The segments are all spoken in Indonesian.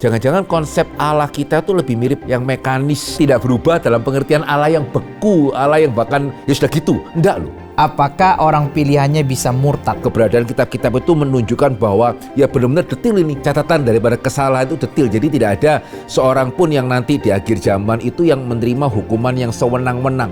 Jangan-jangan konsep Allah kita itu lebih mirip yang mekanis, tidak berubah dalam pengertian Allah yang beku, Allah yang bahkan ya sudah gitu. Enggak loh. Apakah orang pilihannya bisa murtad? Keberadaan kitab-kitab itu menunjukkan bahwa ya benar-benar detil ini. Catatan daripada kesalahan itu detil. Jadi tidak ada seorang pun yang nanti di akhir zaman itu yang menerima hukuman yang sewenang-wenang.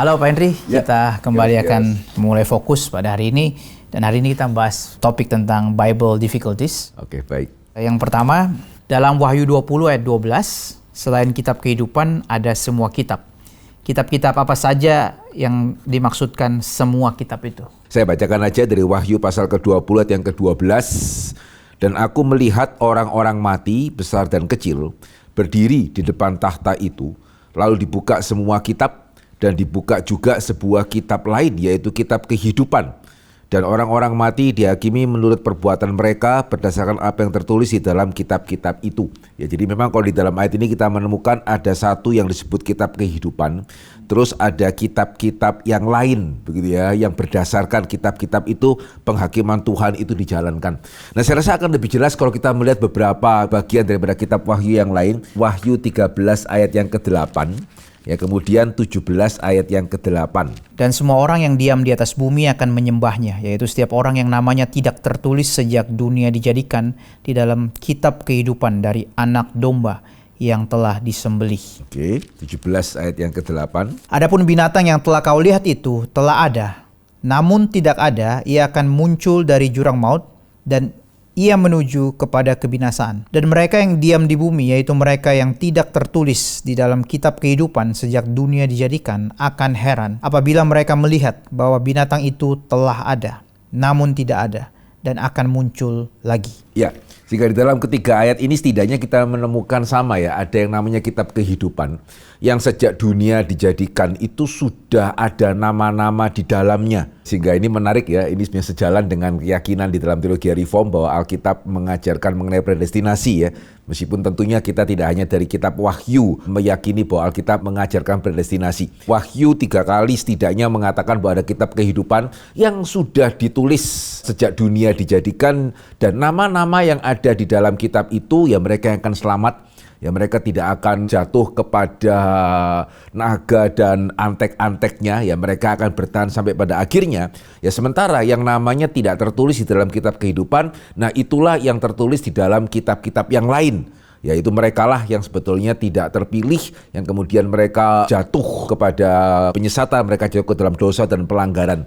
Halo Pak Henry, Ya, kita kembali akan mulai fokus pada hari ini. Dan hari ini kita bahas topik tentang Bible difficulties. Oke, baik. Yang pertama, dalam Wahyu 20 ayat 12, selain kitab kehidupan ada semua kitab. Kitab-kitab apa saja yang dimaksudkan semua kitab itu? Saya bacakan aja dari Wahyu pasal ke-20 ayat yang ke-12. Dan aku melihat orang-orang mati, besar dan kecil, berdiri di depan tahta itu. Lalu dibuka semua kitab, dan dibuka juga sebuah kitab lain, yaitu kitab kehidupan. Dan orang-orang mati dihakimi menurut perbuatan mereka berdasarkan apa yang tertulis di dalam kitab-kitab itu. Ya, jadi memang kalau di dalam ayat ini kita menemukan ada satu yang disebut kitab kehidupan. Terus ada kitab-kitab yang lain, begitu ya, yang berdasarkan kitab-kitab itu penghakiman Tuhan itu dijalankan. Nah, saya rasa akan lebih jelas kalau kita melihat beberapa bagian daripada kitab Wahyu yang lain. Wahyu 13 ayat yang ke-8. Ya, kemudian 17 ayat yang ke-8. Dan semua orang yang diam di atas bumi akan menyembahnya, yaitu setiap orang yang namanya tidak tertulis sejak dunia dijadikan di dalam kitab kehidupan dari anak domba yang telah disembelih. Oke, 17 ayat yang ke-8. Adapun binatang yang telah kau lihat itu telah ada, namun tidak ada, ia akan muncul dari jurang maut dan ia menuju kepada kebinasaan. Dan mereka yang diam di bumi, yaitu mereka yang tidak tertulis di dalam kitab kehidupan sejak dunia dijadikan, akan heran apabila mereka melihat bahwa binatang itu telah ada, namun tidak ada, dan akan muncul lagi. Ya, jika di dalam ketiga ayat ini setidaknya kita menemukan sama ya, ada yang namanya kitab kehidupan yang sejak dunia dijadikan itu sudah ada nama-nama di dalamnya. Sehingga ini menarik ya, ini sebenarnya sejalan dengan keyakinan di dalam teologi reform bahwa Alkitab mengajarkan mengenai predestinasi ya. Meskipun tentunya kita tidak hanya dari kitab Wahyu meyakini bahwa Alkitab mengajarkan predestinasi. Wahyu 3 kali setidaknya mengatakan bahwa ada kitab kehidupan yang sudah ditulis sejak dunia dijadikan, dan nama-nama yang ada di dalam kitab itu ya mereka yang akan selamat. Ya, mereka tidak akan jatuh kepada naga dan antek-anteknya. Ya, mereka akan bertahan sampai pada akhirnya. Ya, sementara yang namanya tidak tertulis di dalam kitab kehidupan, nah itulah yang tertulis di dalam kitab-kitab yang lain. Yaitu merekalah yang sebetulnya tidak terpilih, yang kemudian mereka jatuh kepada penyesatan, mereka jatuh ke dalam dosa dan pelanggaran.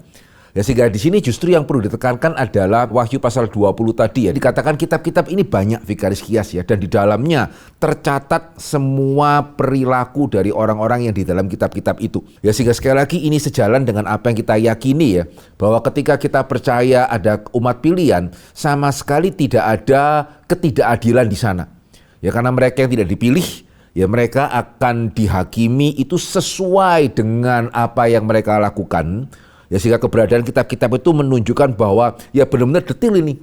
Ya, sehingga di sini justru yang perlu ditekankan adalah Wahyu pasal 20 tadi ya. Dikatakan kitab-kitab ini banyak Vikaris Kias ya, dan di dalamnya tercatat semua perilaku dari orang-orang yang di dalam kitab-kitab itu. Ya, sehingga sekali lagi ini sejalan dengan apa yang kita yakini ya, bahwa ketika kita percaya ada umat pilihan, sama sekali tidak ada ketidakadilan di sana. Ya, karena mereka yang tidak dipilih, ya mereka akan dihakimi itu sesuai dengan apa yang mereka lakukan. Ya, sehingga keberadaan kitab-kitab itu menunjukkan bahwa ya benar-benar detil ini.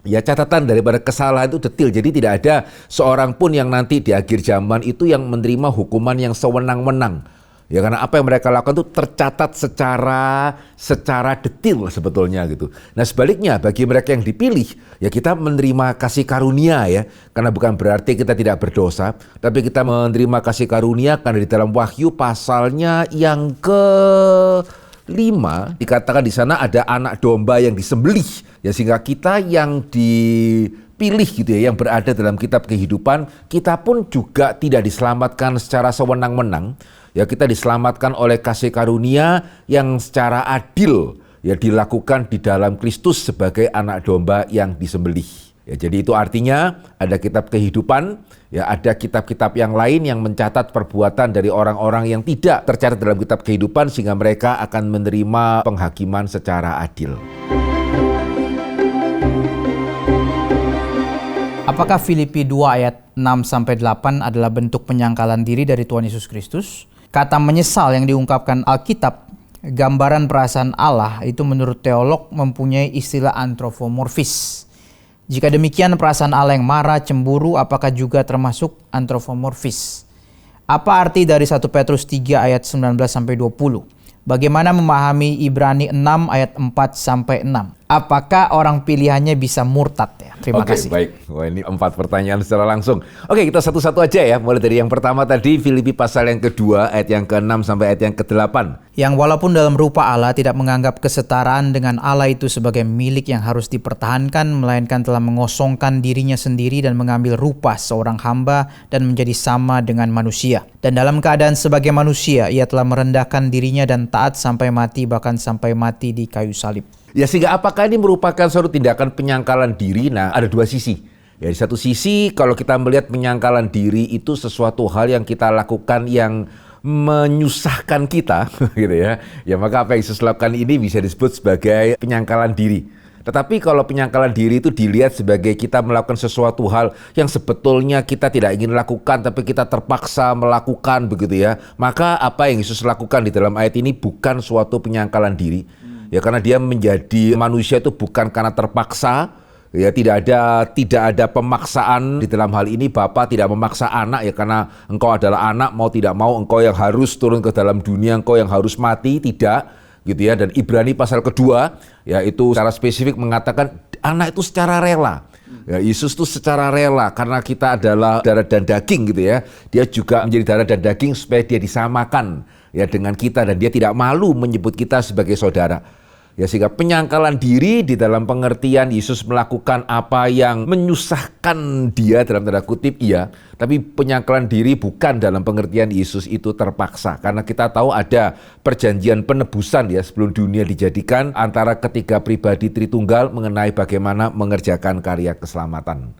Ya, catatan daripada kesalahan itu detil. Jadi tidak ada seorang pun yang nanti di akhir zaman itu yang menerima hukuman yang sewenang-wenang. Ya, karena apa yang mereka lakukan itu tercatat secara detil sebetulnya gitu. Nah, sebaliknya bagi mereka yang dipilih, ya kita menerima kasih karunia ya. Karena bukan berarti kita tidak berdosa, tapi kita menerima kasih karunia karena di dalam Wahyu pasalnya yang ke-5 dikatakan di sana ada anak domba yang disembelih. Ya, sehingga kita yang dipilih gitu ya, yang berada dalam kitab kehidupan, kita pun juga tidak diselamatkan secara sewenang-wenang. Ya, kita diselamatkan oleh kasih karunia yang secara adil ya dilakukan di dalam Kristus sebagai anak domba yang disembelih. Ya, jadi itu artinya ada kitab kehidupan, ya ada kitab-kitab yang lain yang mencatat perbuatan dari orang-orang yang tidak tercatat dalam kitab kehidupan, sehingga mereka akan menerima penghakiman secara adil. Apakah Filipi 2 ayat 6-8 adalah bentuk penyangkalan diri dari Tuhan Yesus Kristus? Kata menyesal yang diungkapkan Alkitab, gambaran perasaan Allah, itu menurut teolog mempunyai istilah antropomorfis. Jika demikian, perasaan Allah yang marah, cemburu, apakah juga termasuk antropomorfis? Apa arti dari 1 Petrus 3 ayat 19-20? Bagaimana memahami Ibrani 6 ayat 4-6? Apakah orang pilihannya bisa murtad ya? Terima kasih. Baik. Wah, ini 4 pertanyaan secara langsung. Oke, kita satu-satu aja ya. Mulai dari yang pertama tadi, Filipi pasal yang kedua, ayat yang ke-6 sampai ayat yang ke-8. Yang walaupun dalam rupa Allah tidak menganggap kesetaraan dengan Allah itu sebagai milik yang harus dipertahankan, melainkan telah mengosongkan dirinya sendiri dan mengambil rupa seorang hamba dan menjadi sama dengan manusia. Dan dalam keadaan sebagai manusia, ia telah merendahkan dirinya dan taat sampai mati, bahkan sampai mati di kayu salib. Ya, sehingga apakah ini merupakan suatu tindakan penyangkalan diri? Nah, ada dua sisi. Ya, di satu sisi kalau kita melihat penyangkalan diri itu sesuatu hal yang kita lakukan yang menyusahkan kita gitu ya. Ya, maka apa yang Yesus lakukan ini bisa disebut sebagai penyangkalan diri. Tetapi kalau penyangkalan diri itu dilihat sebagai kita melakukan sesuatu hal yang sebetulnya kita tidak ingin lakukan tapi kita terpaksa melakukan begitu ya. Maka apa yang Yesus lakukan di dalam ayat ini bukan suatu penyangkalan diri. Ya, karena dia menjadi manusia itu bukan karena terpaksa. Ya, tidak ada pemaksaan di dalam hal ini. Bapa tidak memaksa anak ya, karena engkau adalah anak, mau tidak mau engkau yang harus turun ke dalam dunia, engkau yang harus mati, tidak gitu ya. Dan Ibrani pasal kedua ya itu secara spesifik mengatakan anak itu secara rela. Ya, Yesus itu secara rela karena kita adalah darah dan daging gitu ya. Dia juga menjadi darah dan daging supaya dia disamakan ya dengan kita dan dia tidak malu menyebut kita sebagai saudara. Ya, sehingga penyangkalan diri di dalam pengertian Yesus melakukan apa yang menyusahkan dia dalam tanda kutip iya, tapi penyangkalan diri bukan dalam pengertian Yesus itu terpaksa, karena kita tahu ada perjanjian penebusan ya sebelum dunia dijadikan antara ketiga pribadi Tritunggal mengenai bagaimana mengerjakan karya keselamatan.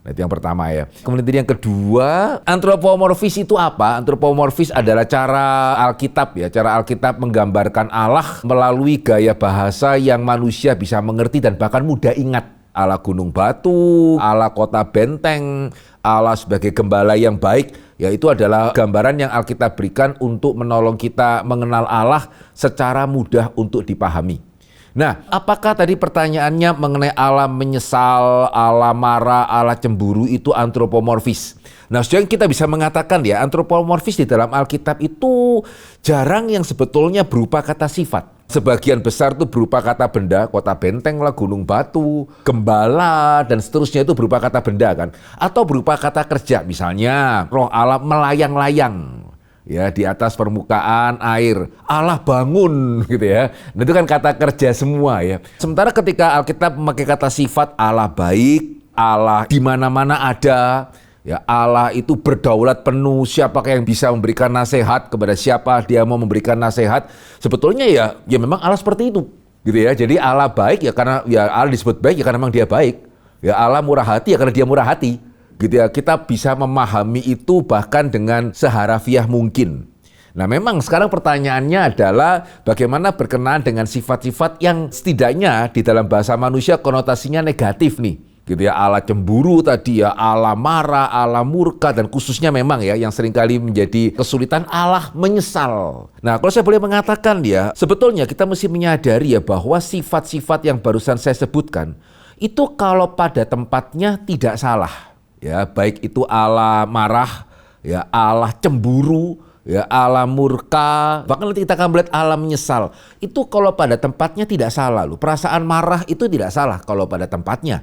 Nah, itu yang pertama ya. Kemudian yang kedua, antropomorfis itu apa? Antropomorfis adalah cara Alkitab ya. Cara Alkitab menggambarkan Allah melalui gaya bahasa yang manusia bisa mengerti dan bahkan mudah ingat. Allah gunung batu, Allah kota benteng, Allah sebagai gembala yang baik. Ya, itu adalah gambaran yang Alkitab berikan untuk menolong kita mengenal Allah secara mudah untuk dipahami. Nah, apakah tadi pertanyaannya mengenai Allah menyesal, Allah marah, Allah cemburu itu antropomorfis? Nah, sekarang kita bisa mengatakan ya, antropomorfis di dalam Alkitab itu jarang yang sebetulnya berupa kata sifat. Sebagian besar itu berupa kata benda, kota benteng lah, gunung batu, gembala, dan seterusnya itu berupa kata benda kan. Atau berupa kata kerja, misalnya roh Allah melayang-layang. Ya, di atas permukaan air, Allah bangun gitu ya. Nah, itu kan kata kerja semua ya. Sementara ketika Alkitab memakai kata sifat, Allah baik, Allah di mana-mana ada, ya Allah itu berdaulat penuh, siapakah yang bisa memberikan nasihat kepada siapa dia mau memberikan nasihat. Sebetulnya ya memang Allah seperti itu gitu ya. Jadi Allah baik ya karena ya Allah disebut baik ya karena memang dia baik. Ya Allah murah hati ya karena dia murah hati. Gitu ya, kita bisa memahami itu bahkan dengan seharafiah mungkin. Nah, memang sekarang pertanyaannya adalah bagaimana berkenaan dengan sifat-sifat yang setidaknya di dalam bahasa manusia konotasinya negatif nih. Gitu ya, Allah cemburu tadi ya, Allah marah, Allah murka, dan khususnya memang ya yang seringkali menjadi kesulitan Allah menyesal. Nah, kalau saya boleh mengatakan ya, sebetulnya kita mesti menyadari ya bahwa sifat-sifat yang barusan saya sebutkan itu kalau pada tempatnya tidak salah. Ya, baik itu Allah marah, ya Allah cemburu, ya Allah murka, bahkan nanti kita akan melihat Allah menyesal. Itu kalau pada tempatnya tidak salah loh. Perasaan marah itu tidak salah kalau pada tempatnya.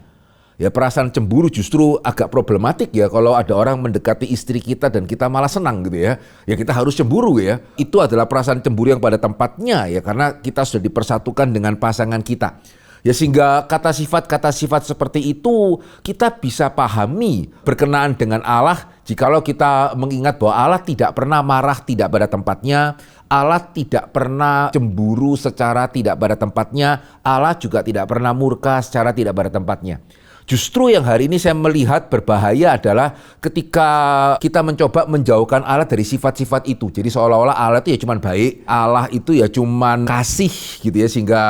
Ya, perasaan cemburu justru agak problematik ya kalau ada orang mendekati istri kita dan kita malah senang gitu ya. Ya, kita harus cemburu ya. Itu adalah perasaan cemburu yang pada tempatnya ya, karena kita sudah dipersatukan dengan pasangan kita. Ya, sehingga kata sifat seperti itu kita bisa pahami berkenaan dengan Allah jikalau kita mengingat bahwa Allah tidak pernah marah tidak pada tempatnya, Allah tidak pernah cemburu secara tidak pada tempatnya, Allah juga tidak pernah murka secara tidak pada tempatnya. Justru yang hari ini saya melihat berbahaya adalah ketika kita mencoba menjauhkan Allah dari sifat-sifat itu. Jadi seolah-olah Allah itu ya cuma baik, Allah itu ya cuma kasih gitu ya, sehingga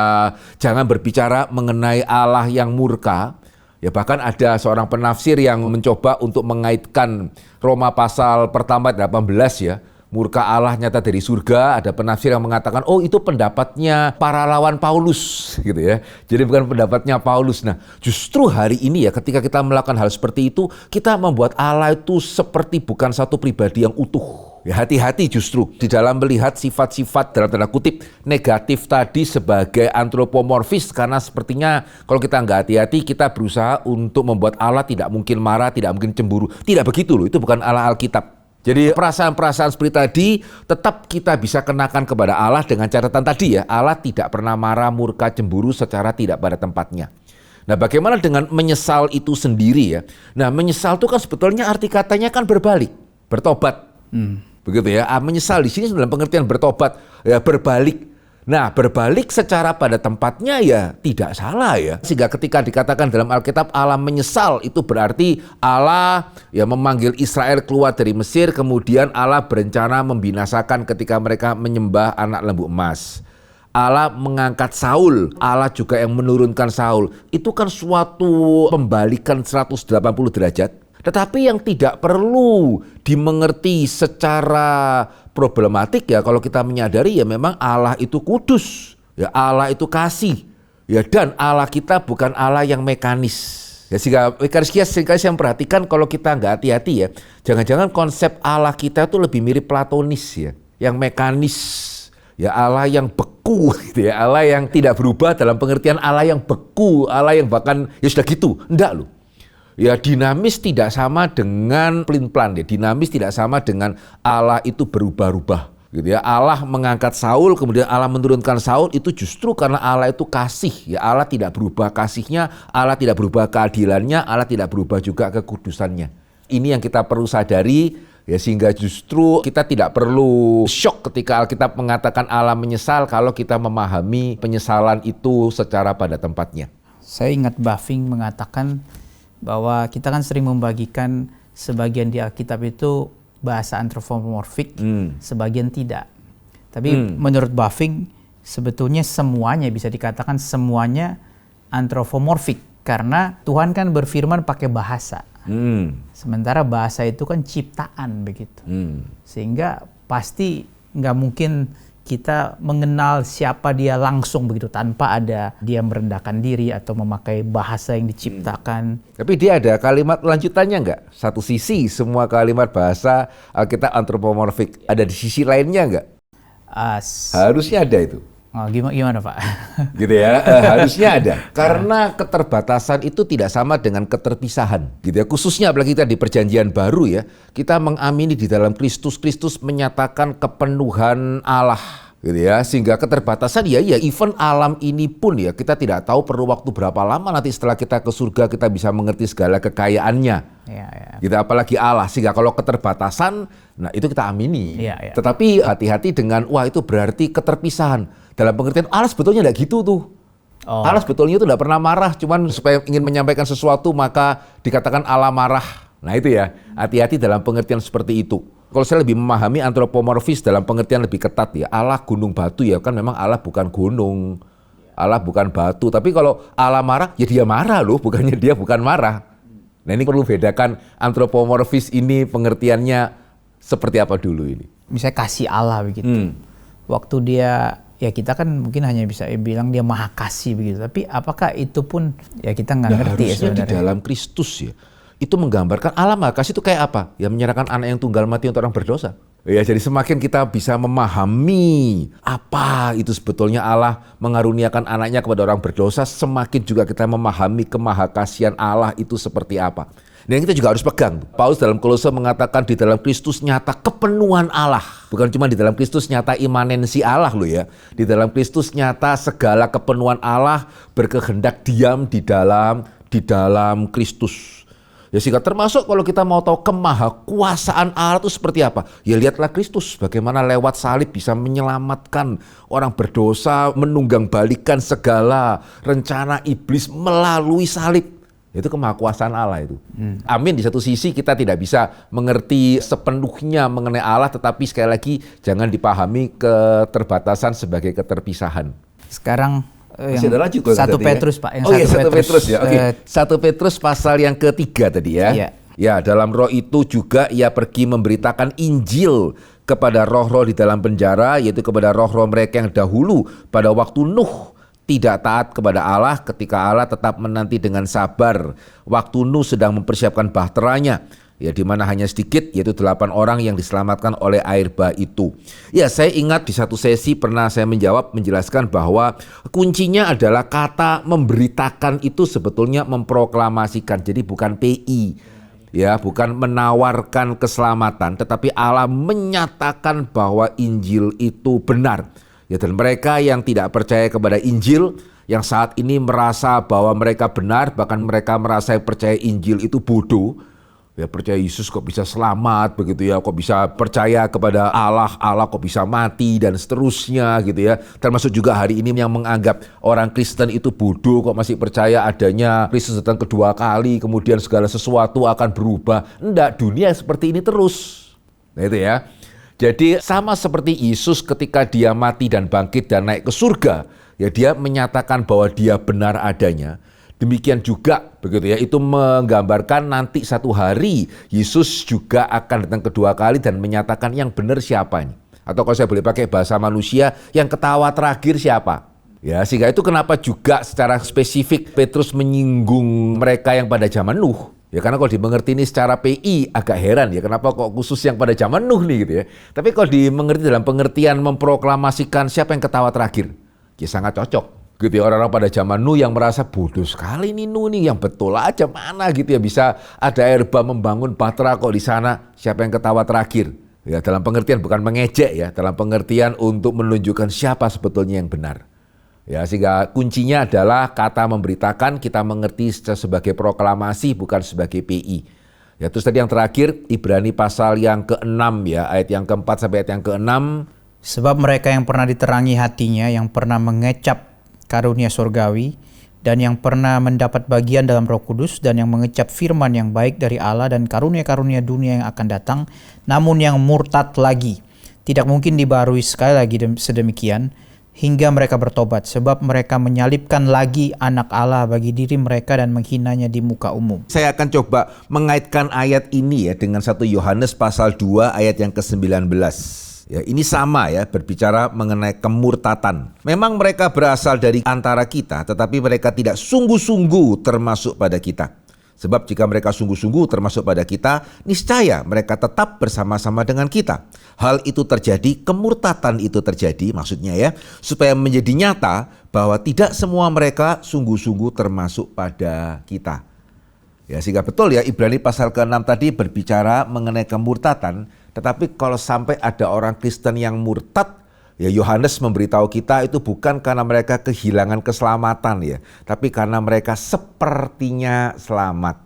jangan berbicara mengenai Allah yang murka. Ya, bahkan ada seorang penafsir yang mencoba untuk mengaitkan Roma pasal pertama 18 ya, Murka Allah nyata dari surga, ada penafsir yang mengatakan, oh itu pendapatnya para lawan Paulus, gitu ya. Jadi bukan pendapatnya Paulus. Nah, justru hari ini ya, ketika kita melakukan hal seperti itu, kita membuat Allah itu seperti bukan satu pribadi yang utuh. Ya, hati-hati justru di dalam melihat sifat-sifat dalam tanda kutip negatif tadi sebagai antropomorfis, karena sepertinya kalau kita nggak hati-hati, kita berusaha untuk membuat Allah tidak mungkin marah, tidak mungkin cemburu. Tidak begitu loh, itu bukan Allah Alkitab. Jadi perasaan-perasaan seperti tadi tetap kita bisa kenakan kepada Allah dengan catatan tadi ya. Allah tidak pernah marah, murka, cemburu secara tidak pada tempatnya. Nah, bagaimana dengan menyesal itu sendiri ya? Nah, menyesal itu kan sebetulnya arti katanya kan berbalik, bertobat. Begitu ya. Menyesal di sini dalam pengertian bertobat, ya berbalik. Nah, berbalik secara pada tempatnya ya tidak salah ya. Sehingga ketika dikatakan dalam Alkitab Allah menyesal, itu berarti Allah ya memanggil Israel keluar dari Mesir, kemudian Allah berencana membinasakan ketika mereka menyembah anak lembu emas. Allah mengangkat Saul, Allah juga yang menurunkan Saul. Itu kan suatu pembalikan 180 derajat. Tetapi yang tidak perlu dimengerti secara problematik ya, kalau kita menyadari ya memang Allah itu kudus, ya Allah itu kasih, ya dan Allah kita bukan Allah yang mekanis. Ya sehingga Ekariskia seringkali saya perhatikan kalau kita nggak hati-hati ya, jangan-jangan konsep Allah kita itu lebih mirip Platonis ya, yang mekanis. Ya Allah yang beku gitu ya, Allah yang tidak berubah dalam pengertian Allah yang beku, Allah yang bahkan ya sudah gitu, enggak loh. Ya dinamis tidak sama dengan pelin-pelan ya. Dinamis tidak sama dengan Allah itu berubah-ubah gitu ya. Allah mengangkat Saul, kemudian Allah menurunkan Saul, itu justru karena Allah itu kasih ya. Allah tidak berubah kasihnya, Allah tidak berubah keadilannya, Allah tidak berubah juga kekudusannya. Ini yang kita perlu sadari ya, sehingga justru kita tidak perlu syok ketika Alkitab mengatakan Allah menyesal kalau kita memahami penyesalan itu secara pada tempatnya. Saya ingat Bavinck mengatakan bahwa kita kan sering membagikan sebagian di Alkitab itu bahasa antropomorfik, sebagian tidak. Tapi menurut Bavinck sebetulnya semuanya bisa dikatakan semuanya antropomorfik, karena Tuhan kan berfirman pakai bahasa. Sementara bahasa itu kan ciptaan begitu. Sehingga pasti nggak mungkin kita mengenal siapa dia langsung begitu tanpa ada dia merendahkan diri atau memakai bahasa yang diciptakan. Tapi dia ada kalimat lanjutannya nggak? Satu sisi semua kalimat bahasa Alkitab antropomorfik, ada di sisi lainnya nggak? Harusnya ada itu. Oh, gimana Pak? Gitu ya, harusnya ada. Karena keterbatasan itu tidak sama dengan keterpisahan. Gitu ya. Khususnya apalagi kita di perjanjian baru ya, kita mengamini di dalam Kristus, Kristus menyatakan kepenuhan Allah. Gitu ya, sehingga keterbatasan ya even alam ini pun ya kita tidak tahu perlu waktu berapa lama nanti setelah kita ke surga kita bisa mengerti segala kekayaannya. Ya. Gitu, apalagi Allah, sehingga kalau keterbatasan, nah itu kita amini. Ya. Tetapi hati-hati dengan wah itu berarti keterpisahan. Dalam pengertian Allah sebetulnya tidak gitu tuh. Allah sebetulnya itu tidak pernah marah, cuman supaya ingin menyampaikan sesuatu maka dikatakan Allah marah. Nah itu ya, hati-hati dalam pengertian seperti itu. Kalau saya lebih memahami antropomorfis dalam pengertian lebih ketat ya, Allah gunung batu ya kan memang Allah bukan gunung, Allah bukan batu. Tapi kalau Allah marah ya dia marah loh, bukannya dia bukan marah. Nah ini perlu bedakan antropomorfis ini pengertiannya seperti apa dulu ini. Misalnya kasih Allah begitu. Waktu dia ya kita kan mungkin hanya bisa bilang dia maha kasih begitu. Tapi apakah itu pun ya kita nggak ngerti ya sebenarnya. Di dalam Kristus ya. Itu menggambarkan Allah maha kasih itu kayak apa? Ya menyerahkan anak yang tunggal mati untuk orang berdosa. Ya jadi semakin kita bisa memahami apa itu sebetulnya Allah mengaruniakan anaknya kepada orang berdosa, semakin juga kita memahami kemahakasihan Allah itu seperti apa. Dan kita juga harus pegang. Paulus dalam Kolose mengatakan di dalam Kristus nyata kepenuhan Allah. Bukan cuma di dalam Kristus nyata imanensi Allah loh ya. Di dalam Kristus nyata segala kepenuhan Allah berkehendak diam di dalam Kristus. Ya sehingga termasuk kalau kita mau tahu kemahakuasaan Allah itu seperti apa. Ya lihatlah Kristus bagaimana lewat salib bisa menyelamatkan orang berdosa, menunggang balikan segala rencana iblis melalui salib. Itu kemahakuasaan Allah itu. Amin. Di satu sisi kita tidak bisa mengerti sepenuhnya mengenai Allah, tetapi sekali lagi jangan dipahami keterbatasan sebagai keterpisahan. Sekarang yang 1 Petrus Pak. Yang 1 Petrus ya. Oke. 1 Petrus pasal yang ketiga tadi ya. Ya, dalam roh itu juga ia pergi memberitakan Injil kepada roh-roh di dalam penjara, yaitu kepada roh-roh mereka yang dahulu pada waktu Nuh tidak taat kepada Allah, ketika Allah tetap menanti dengan sabar waktu Nuh sedang mempersiapkan bahteranya, ya di mana hanya sedikit, yaitu 8 orang yang diselamatkan oleh air bah itu. Ya, saya ingat di satu sesi pernah saya menjelaskan bahwa kuncinya adalah kata memberitakan itu sebetulnya memproklamasikan, jadi bukan PI. Ya, bukan menawarkan keselamatan, tetapi Allah menyatakan bahwa Injil itu benar. Ya, dan mereka yang tidak percaya kepada Injil, yang saat ini merasa bahwa mereka benar, bahkan mereka merasa percaya Injil itu bodoh. Ya, percaya Yesus kok bisa selamat begitu ya, kok bisa percaya kepada Allah, Allah kok bisa mati dan seterusnya gitu ya. Termasuk juga hari ini yang menganggap orang Kristen itu bodoh, kok masih percaya adanya Kristus datang kedua kali, kemudian segala sesuatu akan berubah. Enggak, dunia seperti ini terus. Nah itu ya. Jadi sama seperti Yesus ketika dia mati dan bangkit dan naik ke surga, ya dia menyatakan bahwa dia benar adanya. Demikian juga begitu ya, itu menggambarkan nanti satu hari Yesus juga akan datang kedua kali dan menyatakan yang benar siapa ini. Atau kalau saya boleh pakai bahasa manusia, yang ketawa terakhir siapa. Ya, sehingga itu kenapa juga secara spesifik Petrus menyinggung mereka yang pada zaman Nuh. Ya karena kalau dimengerti ini secara PI agak heran ya, kenapa kok khusus yang pada zaman Nuh nih gitu ya. Tapi kalau dimengerti dalam pengertian memproklamasikan siapa yang ketawa terakhir, ya sangat cocok. Gitu ya, orang-orang pada zaman Nuh yang merasa bodoh sekali nih Nuh nih, yang betul aja mana gitu ya, bisa ada air bah membangun bahtera kok di sana, siapa yang ketawa terakhir. Ya dalam pengertian bukan mengejek ya, dalam pengertian untuk menunjukkan siapa sebetulnya yang benar. Ya sehingga kuncinya adalah kata memberitakan, kita mengerti sebagai proklamasi bukan sebagai PI. Ya terus tadi yang terakhir Ibrani pasal yang ke-6 ya, ayat yang ke-4 sampai ayat yang ke-6. Sebab mereka yang pernah diterangi hatinya, yang pernah mengecap karunia surgawi, dan yang pernah mendapat bagian dalam Roh Kudus, dan yang mengecap firman yang baik dari Allah dan karunia-karunia dunia yang akan datang, namun yang murtad lagi, tidak mungkin dibarui sekali lagi sedemikian, hingga mereka bertobat, sebab mereka menyalibkan lagi anak Allah bagi diri mereka dan menghinanya di muka umum. Saya akan coba mengaitkan ayat ini ya dengan 1 Yohanes pasal 2 ayat yang ke-19. Ya, ini sama ya, berbicara mengenai kemurtatan. Memang mereka berasal dari antara kita, tetapi mereka tidak sungguh-sungguh termasuk pada kita. Sebab jika mereka sungguh-sungguh termasuk pada kita, niscaya mereka tetap bersama-sama dengan kita. Hal itu terjadi, kemurtatan itu terjadi, maksudnya ya, supaya menjadi nyata bahwa tidak semua mereka sungguh-sungguh termasuk pada kita. Ya, sehingga betul ya, Ibrani pasal ke-6 tadi berbicara mengenai kemurtatan. Tetapi kalau sampai ada orang Kristen yang murtad, ya Yohanes memberitahu kita itu bukan karena mereka kehilangan keselamatan ya, tapi karena mereka sepertinya selamat.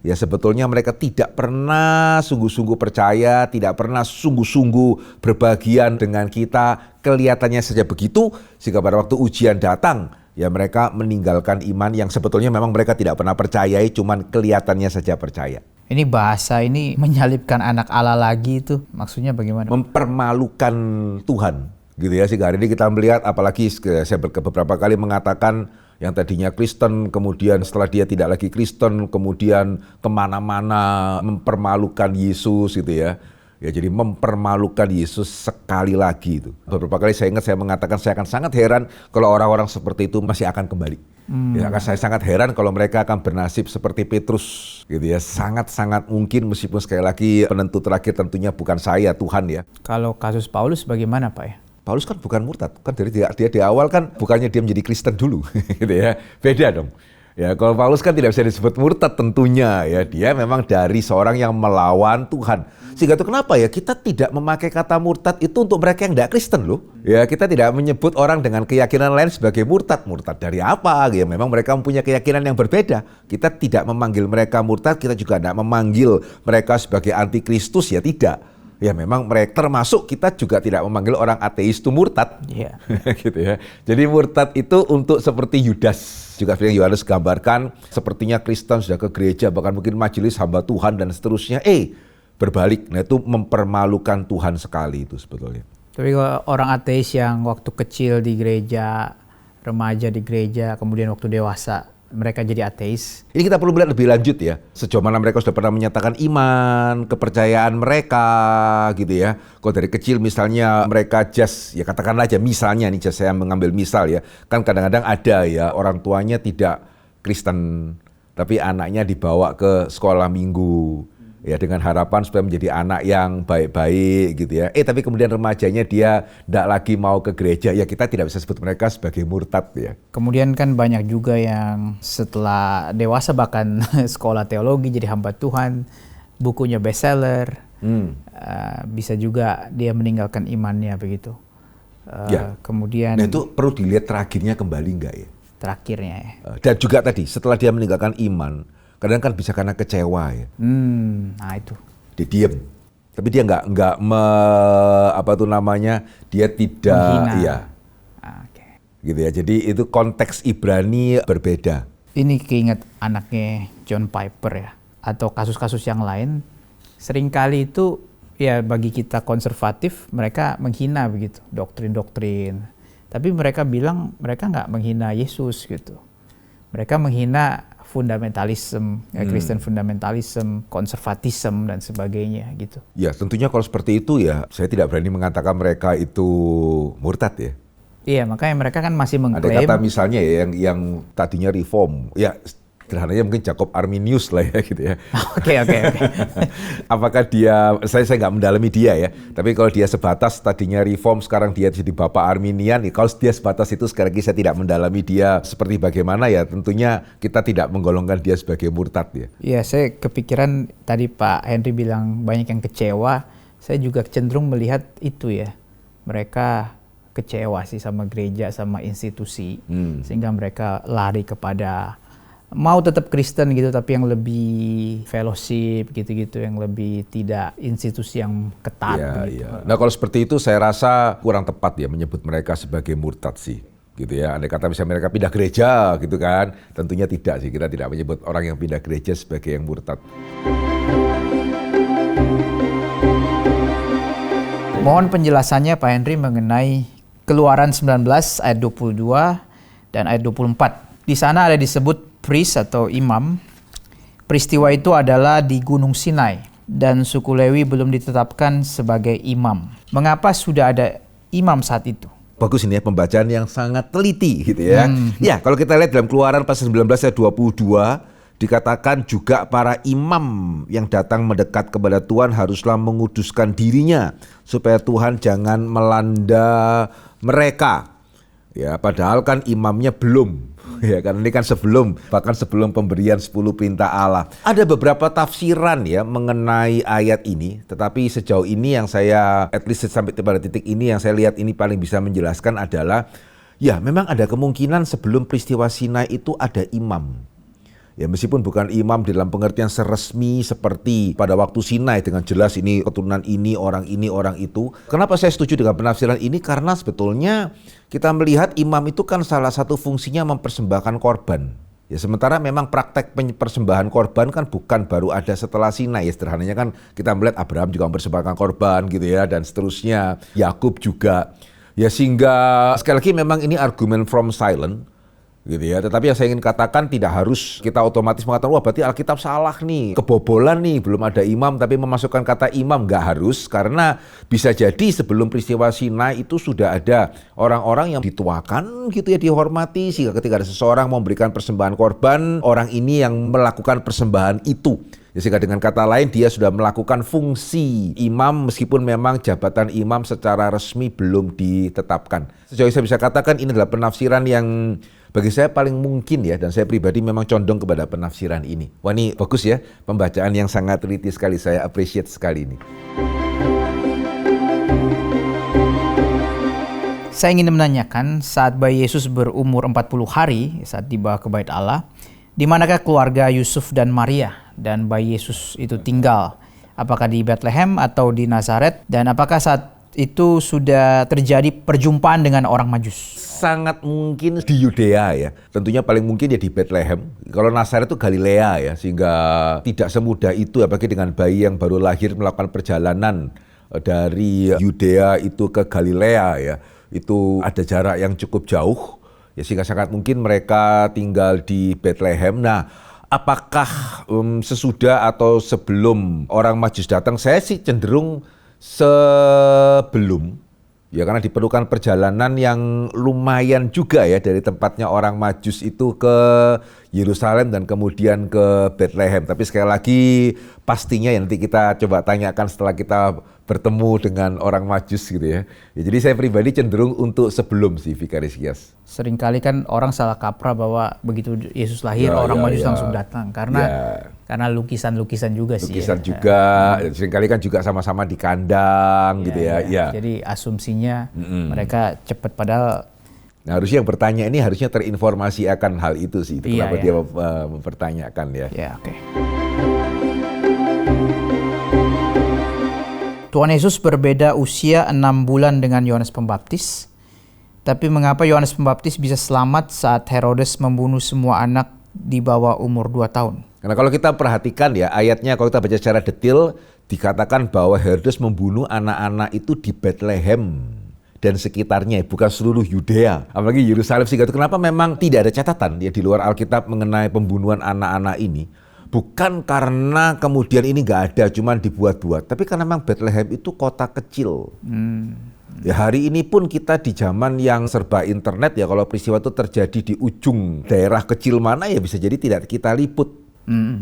Ya sebetulnya mereka tidak pernah sungguh-sungguh percaya, tidak pernah sungguh-sungguh berbagian dengan kita, kelihatannya saja begitu, sehingga pada waktu ujian datang, ya mereka meninggalkan iman yang sebetulnya memang mereka tidak pernah percayai, cuman kelihatannya saja percaya. Ini bahasa ini menyalibkan anak Allah lagi, itu maksudnya bagaimana? Mempermalukan Tuhan gitu ya. Sehingga hari ini kita melihat, apalagi saya beberapa kali mengatakan yang tadinya Kristen, kemudian setelah dia tidak lagi Kristen, kemudian kemana-mana mempermalukan Yesus gitu ya. Ya jadi mempermalukan Yesus sekali lagi itu. Beberapa kali saya ingat saya mengatakan saya akan sangat heran kalau orang-orang seperti itu masih akan kembali. Ya, saya sangat heran kalau mereka akan bernasib seperti Petrus gitu ya. Sangat-sangat mungkin, meskipun sekali lagi penentu terakhir tentunya bukan saya, Tuhan ya. Kalau kasus Paulus bagaimana Pak ya? Paulus kan bukan murtad, kan dari dia di awal kan bukannya dia menjadi Kristen dulu gitu ya. Beda dong. Ya, kalau Paulus kan tidak bisa disebut murtad tentunya ya, dia memang dari seorang yang melawan Tuhan. Sehingga itu kenapa ya kita tidak memakai kata murtad itu untuk mereka yang tidak Kristen loh. Ya, kita tidak menyebut orang dengan keyakinan lain sebagai murtad. Murtad dari apa? Ya, memang mereka mempunyai keyakinan yang berbeda. Kita tidak memanggil mereka murtad, kita juga tidak memanggil mereka sebagai antikristus, ya tidak. Ya memang mereka, termasuk kita juga tidak memanggil orang ateis itu murtad. Iya. Gitu ya. Jadi murtad itu untuk seperti Yudas. Juga Yohanes gambarkan sepertinya Kristen sudah ke gereja, bahkan mungkin majelis hamba Tuhan dan seterusnya. Berbalik. Nah itu mempermalukan Tuhan sekali itu sebetulnya. Tapi kalau orang ateis yang waktu kecil di gereja, remaja di gereja, kemudian waktu dewasa mereka jadi ateis. Ini kita perlu melihat lebih lanjut ya. Sejauh mana mereka sudah pernah menyatakan iman, kepercayaan mereka gitu ya. Kalau dari kecil misalnya mereka ya katakanlah aja misalnya nih saya mengambil misal ya. Kan kadang-kadang ada ya orang tuanya tidak Kristen tapi anaknya dibawa ke sekolah minggu. Ya dengan harapan supaya menjadi anak yang baik-baik gitu ya. Tapi kemudian remajanya dia tidak lagi mau ke gereja, ya kita tidak bisa sebut mereka sebagai murtad ya. Kemudian kan banyak juga yang setelah dewasa bahkan sekolah teologi jadi hamba Tuhan, bukunya bestseller, bisa juga dia meninggalkan imannya begitu. Kemudian nah itu perlu dilihat terakhirnya kembali enggak ya? Terakhirnya ya. Dan juga tadi setelah dia meninggalkan iman, kadang kan bisa karena kecewa ya. Nah itu. Dia diem. Tapi dia nggak dia tidak menghina. Iya. Okay. Gitu ya. Jadi itu konteks Ibrani berbeda. Ini keinget anaknya John Piper ya. Atau kasus-kasus yang lain. Seringkali itu ya bagi kita konservatif mereka menghina begitu. Doktrin-doktrin. Tapi mereka bilang mereka nggak menghina Yesus gitu. Mereka menghina fundamentalisme, Kristen fundamentalisme, konservatisme dan sebagainya gitu. Ya tentunya kalau seperti itu ya saya tidak berani mengatakan mereka itu murtad ya. Iya makanya mereka kan masih mengklaim. Ada kata misalnya ya yang tadinya reform, ya sederhananya mungkin Jacob Arminius lah ya gitu ya. Oke. Apakah saya nggak mendalami dia ya, tapi kalau dia sebatas tadinya reform sekarang dia jadi Bapak Arminian, ya kalau dia sebatas itu sekali lagi saya tidak mendalami dia seperti bagaimana ya, tentunya kita tidak menggolongkan dia sebagai murtad ya. Iya saya kepikiran tadi Pak Henry bilang banyak yang kecewa, saya juga cenderung melihat itu ya, mereka kecewa sih sama gereja sama institusi, sehingga mereka lari kepada mau tetap Kristen gitu tapi yang lebih fellowship gitu-gitu, yang lebih tidak institusi yang ketat gitu. Nah kalau seperti itu saya rasa kurang tepat ya menyebut mereka sebagai murtad sih gitu ya. Andai kata bisa mereka pindah gereja gitu kan, tentunya tidak sih, kita tidak menyebut orang yang pindah gereja sebagai yang murtad. Mohon penjelasannya Pak Henry mengenai Keluaran 19 ayat 22 dan ayat 24. Di sana ada disebut priest atau imam. Peristiwa itu adalah di Gunung Sinai dan suku Lewi belum ditetapkan sebagai imam. Mengapa sudah ada imam saat itu? Bagus ini ya, pembacaan yang sangat teliti gitu ya. Ya kalau kita lihat dalam Keluaran pasal 19 ayat 22 dikatakan juga para imam yang datang mendekat kepada Tuhan haruslah menguduskan dirinya supaya Tuhan jangan melanda mereka. Ya, padahal kan imamnya belum. Ya, karena ini kan bahkan sebelum pemberian 10 perintah Allah. Ada beberapa tafsiran ya mengenai ayat ini, tetapi sejauh ini yang saya at least sampai pada titik ini yang saya lihat ini paling bisa menjelaskan adalah ya memang ada kemungkinan sebelum peristiwa Sinai itu ada imam. Ya meskipun bukan imam dalam pengertian seresmi seperti pada waktu Sinai dengan jelas ini keturunan ini, orang itu. Kenapa saya setuju dengan penafsiran ini? Karena sebetulnya kita melihat imam itu kan salah satu fungsinya mempersembahkan korban. Ya sementara memang praktek persembahan korban kan bukan baru ada setelah Sinai. Ya sederhananya kan kita melihat Abraham juga mempersembahkan korban gitu ya dan seterusnya. Yakub juga. Ya sehingga sekali lagi memang ini argumen from silent. Gitu ya. Tetapi yang saya ingin katakan tidak harus kita otomatis mengatakan wah berarti Alkitab salah nih, kebobolan nih, belum ada imam tapi memasukkan kata imam. Nggak harus, karena bisa jadi sebelum peristiwa Sinai itu sudah ada orang-orang yang dituakan gitu ya, dihormati, sehingga ketika ada seseorang memberikan persembahan korban, orang ini yang melakukan persembahan itu. Sehingga dengan kata lain dia sudah melakukan fungsi imam meskipun memang jabatan imam secara resmi belum ditetapkan. Sejauh saya bisa katakan ini adalah penafsiran yang bagi saya paling mungkin ya, dan saya pribadi memang condong kepada penafsiran ini. Wah ini bagus ya, pembacaan yang sangat teliti sekali, saya appreciate sekali ini. Saya ingin menanyakan saat bayi Yesus berumur 40 hari saat dibawa ke Bait Allah, di manakah keluarga Yusuf dan Maria dan bayi Yesus itu tinggal? Apakah di Bethlehem atau di Nazaret? Dan apakah saat itu sudah terjadi perjumpaan dengan orang Majus? Sangat mungkin di Yudea ya. Tentunya paling mungkin ya di Bethlehem. Kalau Nazaret itu Galilea ya, sehingga tidak semudah itu apalagi dengan bayi yang baru lahir melakukan perjalanan dari Yudea itu ke Galilea ya. Itu ada jarak yang cukup jauh. Ya sehingga sangat mungkin mereka tinggal di Bethlehem. Nah, apakah sesudah atau sebelum orang Majus datang? Saya sih cenderung sebelum. Ya karena diperlukan perjalanan yang lumayan juga ya dari tempatnya orang Majus itu ke Yerusalem dan kemudian ke Bethlehem. Tapi sekali lagi pastinya ya nanti kita coba tanyakan setelah kita bertemu dengan orang Majus gitu ya. Jadi saya pribadi cenderung untuk sebelum sih Vikaris Gias. Seringkali kan orang salah kaprah bahwa begitu Yesus lahir orang Majus langsung datang karena lukisan-lukisan juga sih. Lukisan juga, seringkali kan juga sama-sama di kandang gitu ya. Jadi asumsinya mereka cepat padahal. Nah harusnya yang bertanya ini harusnya terinformasi akan hal itu sih. Kenapa dia mempertanyakan ya. Ya, oke. Tuhan Yesus berbeda usia 6 bulan dengan Yohanes Pembaptis. Tapi mengapa Yohanes Pembaptis bisa selamat saat Herodes membunuh semua anak di bawah umur 2 tahun? Karena kalau kita perhatikan ya ayatnya, kalau kita baca secara detail, dikatakan bahwa Herodes membunuh anak-anak itu di Bethlehem dan sekitarnya, bukan seluruh Yudea, apalagi Yerusalem. Sehingga itu kenapa memang tidak ada catatan ya di luar Alkitab mengenai pembunuhan anak-anak ini. Bukan karena kemudian ini nggak ada, cuman dibuat-buat, tapi karena memang Bethlehem itu kota kecil. Ya hari ini pun kita di zaman yang serba internet ya, kalau peristiwa itu terjadi di ujung daerah kecil mana ya bisa jadi tidak kita liput,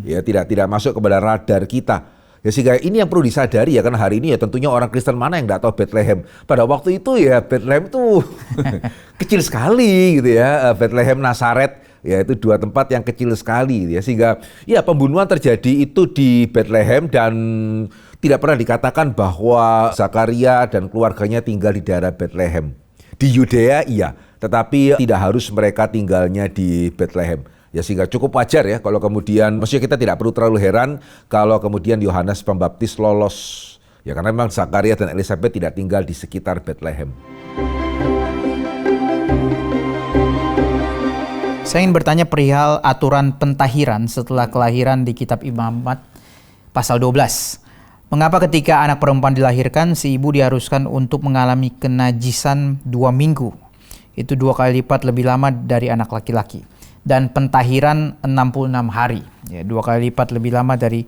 ya tidak masuk kepada radar kita. Ya sehingga ini yang perlu disadari ya, karena hari ini ya tentunya orang Kristen mana yang nggak tahu Bethlehem. Pada waktu itu ya Bethlehem itu kecil sekali gitu ya, Bethlehem Nazaret. Ya itu 2 tempat yang kecil sekali ya, sehingga ya pembunuhan terjadi itu di Bethlehem dan tidak pernah dikatakan bahwa Zakaria dan keluarganya tinggal di daerah Bethlehem. Di Yudea iya, tetapi tidak harus mereka tinggalnya di Bethlehem. Ya sehingga cukup wajar ya kalau kemudian, maksudnya kita tidak perlu terlalu heran kalau kemudian Yohanes Pembaptis lolos. Ya karena memang Zakaria dan Elizabeth tidak tinggal di sekitar Bethlehem. Saya ingin bertanya perihal aturan pentahiran setelah kelahiran di kitab Imamat pasal 12. Mengapa ketika anak perempuan dilahirkan, si ibu diharuskan untuk mengalami kenajisan 2 minggu? Itu 2 kali lipat lebih lama dari anak laki-laki. Dan pentahiran 66 hari, ya, 2 kali lipat lebih lama dari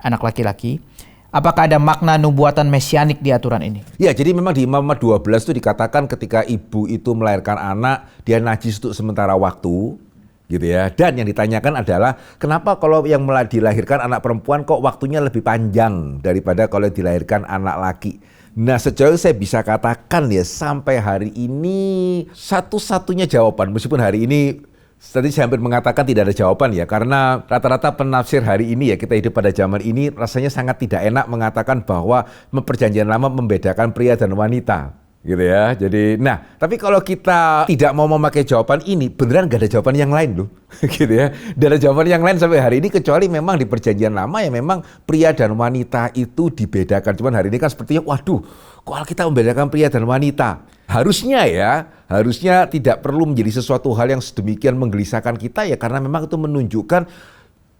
anak laki-laki. Apakah ada makna nubuatan mesianik di aturan ini? Ya, jadi memang di Imamat 12 itu dikatakan ketika ibu itu melahirkan anak, dia najis untuk sementara waktu, gitu ya. Dan yang ditanyakan adalah, kenapa kalau yang dilahirkan anak perempuan kok waktunya lebih panjang daripada kalau dilahirkan anak laki? Nah, sejauh saya bisa katakan ya, sampai hari ini satu-satunya jawaban, meskipun hari ini tadi saya hampir mengatakan tidak ada jawaban ya, karena rata-rata penafsir hari ini ya, kita hidup pada zaman ini rasanya sangat tidak enak mengatakan bahwa Perjanjian Lama membedakan pria dan wanita gitu ya. Jadi tapi kalau kita tidak mau memakai jawaban ini, beneran gak ada jawaban yang lain loh gitu ya. Gak ada jawaban yang lain sampai hari ini kecuali memang di Perjanjian Lama ya memang pria dan wanita itu dibedakan. Cuman hari ini kan sepertinya waduh, kok kita membedakan pria dan wanita? Harusnya tidak perlu menjadi sesuatu hal yang sedemikian menggelisahkan kita ya, karena memang itu menunjukkan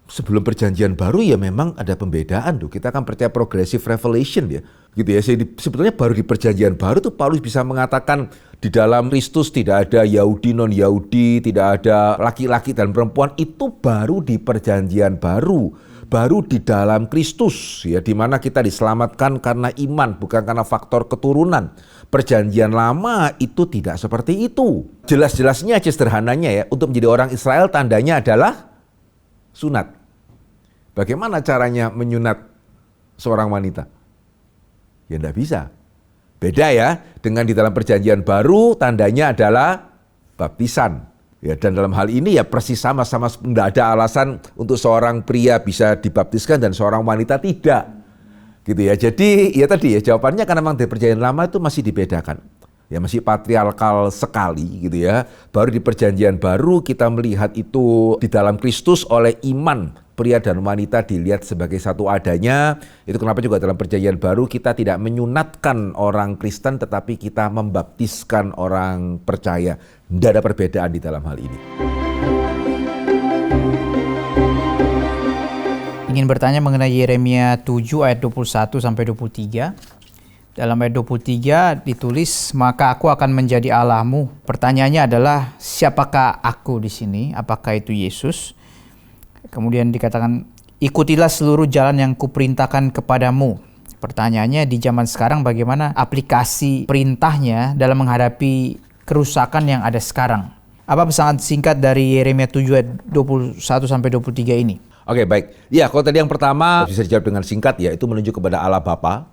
sebelum Perjanjian Baru ya memang ada pembedaan tuh. Kita kan percaya progressive revelation ya. Gitu ya. Sebetulnya baru di Perjanjian Baru tuh Paulus bisa mengatakan di dalam Kristus tidak ada Yahudi non Yahudi, tidak ada laki-laki dan perempuan, itu baru di Perjanjian Baru. Baru di dalam Kristus ya, di mana kita diselamatkan karena iman bukan karena faktor keturunan. Perjanjian Lama itu tidak seperti itu. Jelas-jelasnya sederhananya ya, untuk menjadi orang Israel tandanya adalah sunat. Bagaimana caranya menyunat seorang wanita? Ya enggak bisa. Beda ya, dengan di dalam Perjanjian Baru tandanya adalah baptisan. Ya, dan dalam hal ini ya persis sama-sama enggak ada alasan untuk seorang pria bisa dibaptiskan dan seorang wanita tidak. Gitu ya. Jadi ya tadi ya jawabannya karena memang di Perjanjian Lama itu masih dibedakan. Ya masih patriarkal sekali gitu ya. Baru di Perjanjian Baru kita melihat itu di dalam Kristus oleh iman pria dan wanita dilihat sebagai satu adanya. Itu kenapa juga dalam Perjanjian Baru kita tidak menyunatkan orang Kristen tetapi kita membaptiskan orang percaya. Tidak ada perbedaan di dalam hal ini. Ingin bertanya mengenai Yeremia 7 ayat 21 sampai 23. Dalam ayat 23 ditulis, maka aku akan menjadi Allahmu. Pertanyaannya adalah, siapakah aku di sini? Apakah itu Yesus? Kemudian dikatakan, ikutilah seluruh jalan yang kuperintahkan kepadamu. Pertanyaannya di zaman sekarang bagaimana aplikasi perintahnya dalam menghadapi kerusakan yang ada sekarang? Apa pesan singkat dari Yeremia 7 ayat 21-23 ini? Oke, baik. Ya, kalau tadi yang pertama bisa dijawab dengan singkat, ya itu menunjuk kepada Allah Bapa,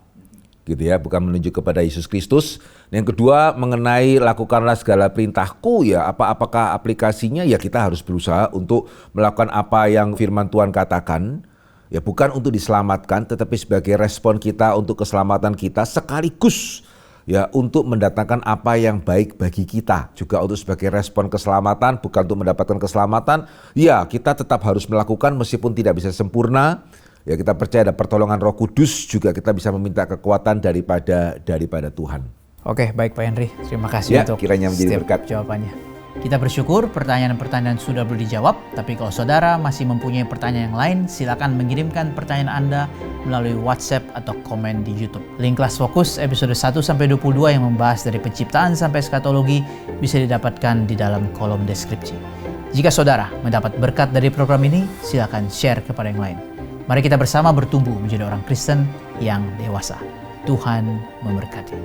gitu ya, bukan menunjuk kepada Yesus Kristus. Yang kedua mengenai lakukanlah segala perintahku, ya apakah aplikasinya? Ya kita harus berusaha untuk melakukan apa yang firman Tuhan katakan, ya bukan untuk diselamatkan, tetapi sebagai respon kita untuk keselamatan kita, sekaligus ya untuk mendatangkan apa yang baik bagi kita, juga untuk sebagai respon keselamatan, bukan untuk mendapatkan keselamatan. Ya kita tetap harus melakukan meskipun tidak bisa sempurna. Ya kita percaya ada pertolongan Roh Kudus, juga kita bisa meminta kekuatan daripada Tuhan. Oke, baik Pak Henry. Terima kasih untuk kiranya menjadi setiap berkat jawabannya. Kita bersyukur pertanyaan-pertanyaan sudah belum dijawab, tapi kalau saudara masih mempunyai pertanyaan yang lain, silakan mengirimkan pertanyaan Anda melalui WhatsApp atau komen di YouTube. Link kelas fokus episode 1-22 yang membahas dari penciptaan sampai eskatologi bisa didapatkan di dalam kolom deskripsi. Jika saudara mendapat berkat dari program ini, silakan share kepada yang lain. Mari kita bersama bertumbuh menjadi orang Kristen yang dewasa. Tuhan memberkati.